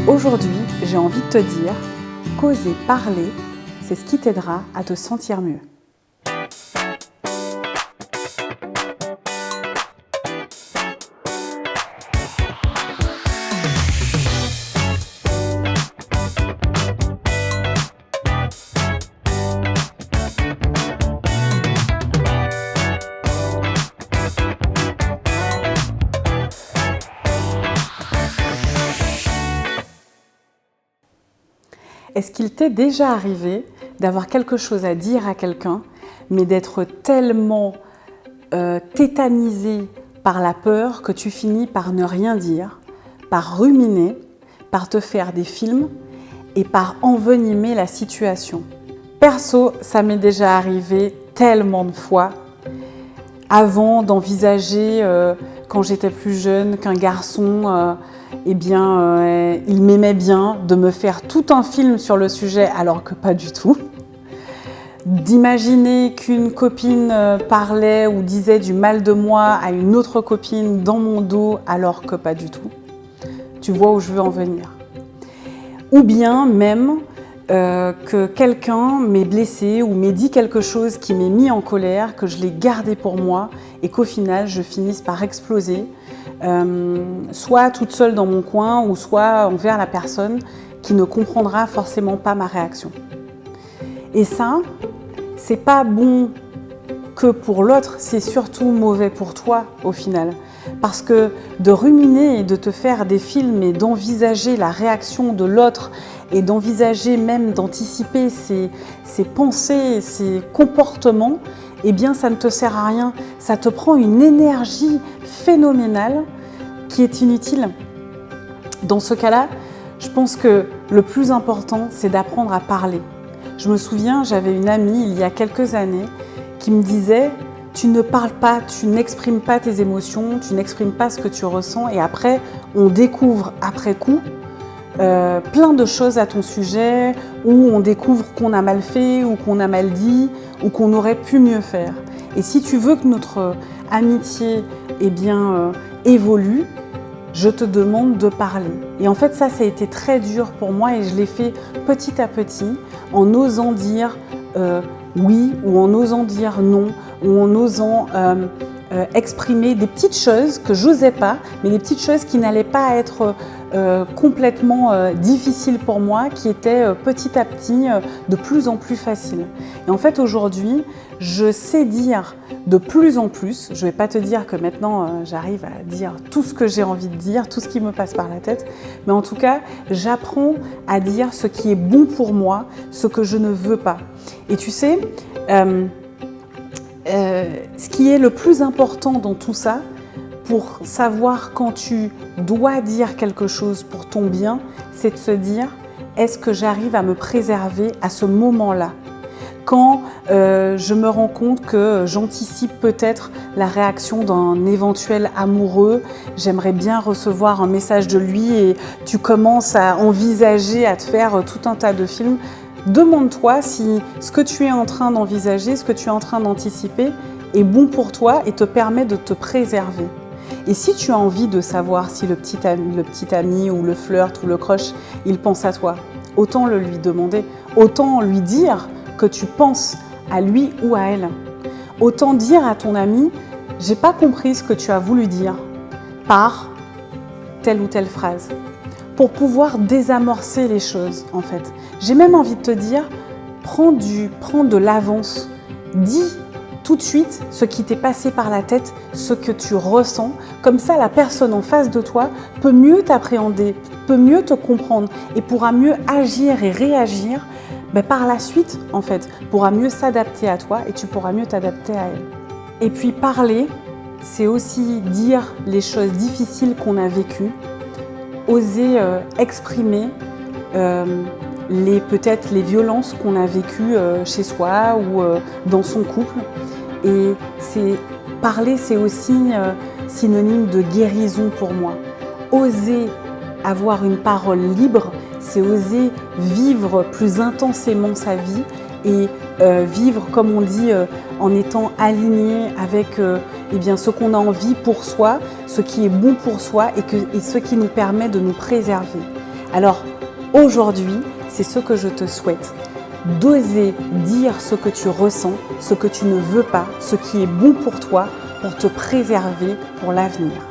Aujourd'hui, j'ai envie de te dire qu'oser parler, c'est ce qui t'aidera à te sentir mieux. Est-ce qu'il t'est déjà arrivé d'avoir quelque chose à dire à quelqu'un, mais d'être tellement tétanisé par la peur que tu finis par ne rien dire, par ruminer, par te faire des films et par envenimer la situation? Perso, ça m'est déjà arrivé tellement de fois. Avant d'envisager, quand j'étais plus jeune, qu'un garçon il m'aimait bien, de me faire tout un film sur le sujet alors que pas du tout. D'imaginer qu'une copine parlait ou disait du mal de moi à une autre copine dans mon dos alors que pas du tout. Tu vois où je veux en venir. Ou bien même que quelqu'un m'ait blessé ou m'ait dit quelque chose qui m'ait mis en colère, que je l'ai gardé pour moi et qu'au final je finisse par exploser, soit toute seule dans mon coin ou soit envers la personne qui ne comprendra forcément pas ma réaction. Et ça, c'est pas bon que pour l'autre, c'est surtout mauvais pour toi au final. Parce que de ruminer et de te faire des films et d'envisager la réaction de l'autre et d'envisager même d'anticiper ses pensées, ses comportements, eh bien ça ne te sert à rien. Ça te prend une énergie phénoménale qui est inutile. Dans ce cas-là, je pense que le plus important, c'est d'apprendre à parler. Je me souviens, j'avais une amie il y a quelques années qui me disait « Tu ne parles pas, tu n'exprimes pas tes émotions, tu n'exprimes pas ce que tu ressens et après, on découvre après coup plein de choses à ton sujet où on découvre qu'on a mal fait ou qu'on a mal dit ou qu'on aurait pu mieux faire. Et si tu veux que notre amitié évolue, je te demande de parler. » Et en fait, ça a été très dur pour moi et je l'ai fait petit à petit en osant dire oui ou en osant dire non ou en osant exprimer des petites choses que j'osais pas, mais des petites choses qui n'allaient pas être complètement difficiles pour moi, qui étaient petit à petit de plus en plus faciles. Et en fait, aujourd'hui, je sais dire de plus en plus, je ne vais pas te dire que maintenant j'arrive à dire tout ce que j'ai envie de dire, tout ce qui me passe par la tête, mais en tout cas, j'apprends à dire ce qui est bon pour moi, ce que je ne veux pas. Et tu sais, ce qui est le plus important dans tout ça, pour savoir quand tu dois dire quelque chose pour ton bien, c'est de se dire « Est-ce que j'arrive à me préserver à ce moment-là ?» Quand je me rends compte que j'anticipe peut-être la réaction d'un éventuel amoureux, j'aimerais bien recevoir un message de lui et tu commences à envisager, à te faire tout un tas de films, demande-toi si ce que tu es en train d'envisager, ce que tu es en train d'anticiper est bon pour toi et te permet de te préserver. Et si tu as envie de savoir si le petit ami ou le flirt ou le crush, il pense à toi, autant le lui demander, autant lui dire que tu penses à lui ou à elle. Autant dire à ton ami, j'ai pas compris ce que tu as voulu dire par telle ou telle phrase. Pour pouvoir désamorcer les choses, en fait. J'ai même envie de te dire, prends de l'avance. Dis tout de suite ce qui t'est passé par la tête, ce que tu ressens. Comme ça, la personne en face de toi peut mieux t'appréhender, peut mieux te comprendre et pourra mieux agir et réagir par la suite, en fait, pourra mieux s'adapter à toi et tu pourras mieux t'adapter à elle. Et puis parler, c'est aussi dire les choses difficiles qu'on a vécues, oser exprimer peut-être les violences qu'on a vécues chez soi ou dans son couple. Et parler, c'est aussi synonyme de guérison pour moi. Oser avoir une parole libre, c'est oser vivre plus intensément sa vie et vivre, comme on dit, en étant aligné avec ce qu'on a envie pour soi, ce qui est bon pour soi et ce qui nous permet de nous préserver. Alors aujourd'hui, c'est ce que je te souhaite. D'oser dire ce que tu ressens, ce que tu ne veux pas, ce qui est bon pour toi, pour te préserver pour l'avenir.